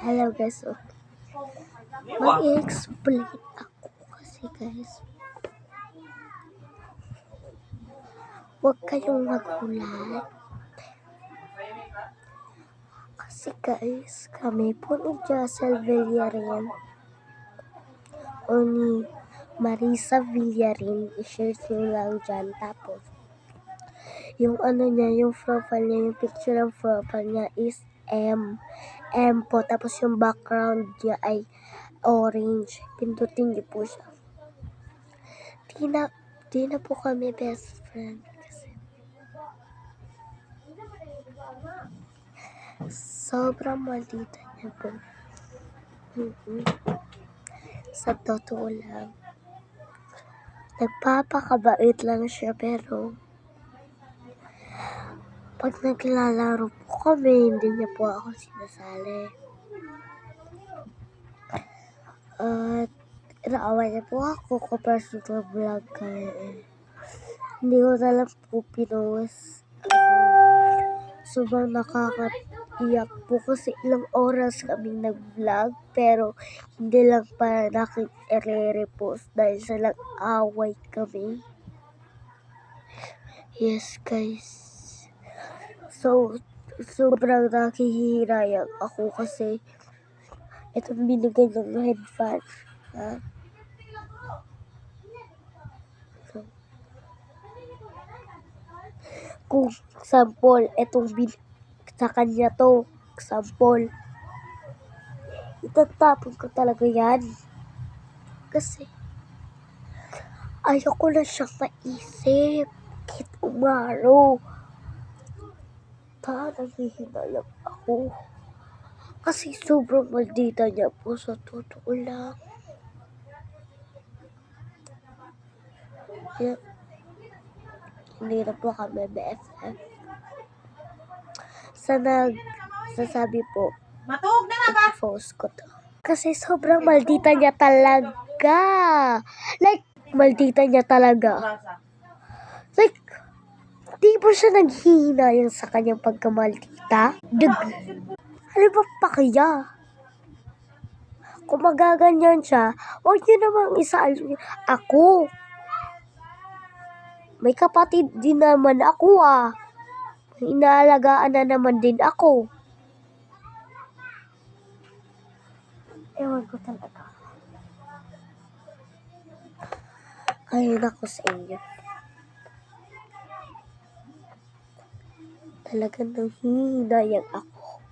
Hello guys, so mag-i-explain ako kasi guys, huwag kayong magulat. Kasi guys, kami po ni Jocel Villarin o ni Marisa Villarin, i-share nyo lang dyan. Tapos, yung ano niya, yung profile niya, yung picture ng profile niya is M po. Tapos yung background niya ay orange. Pindutin niyo po siya. Di na po kami best friend kasi sobrang maldita niya po. Sa totoo lang, nagpapakabait lang siya, pero pag naglalaro po kami, hindi niya po ako sinasali. At inaaway niya po ako kapag sa vlog kami. Hindi ko na lang po pinost. Sobrang nakakaiyak po kasi ilang oras kaming nag-vlog, pero hindi lang para i-repost dahil sa nag-away kami. Yes guys. So, sobrang nakihirayang ako kasi itong binigay ng headphone. Ha? So, kung sample, sa kanya to, sample, itatapon ko talaga yan. Kasi, ayoko na siyang maisip. Kahit umaraw. Nanghihinayang ako. Kasi sobrang maldita niya po, sa totoo lang. Yeah. Hindi na po kami BFF. Sa nagsasabi po, matug na nga ba? i-post ko to. Kasi sobrang maldita niya talaga. Like, maldita niya talaga. Like, di ba siya naghihinayang sa kanyang pagkamaldita? Ano ba pakaya? Kung magaganyan siya, huwag niyo namang isali ako. May kapatid din naman ako May inaalagaan na naman din ako. Ewan ko talaga. Ayun ako sa inyo. Talagang nanghihinayang ako.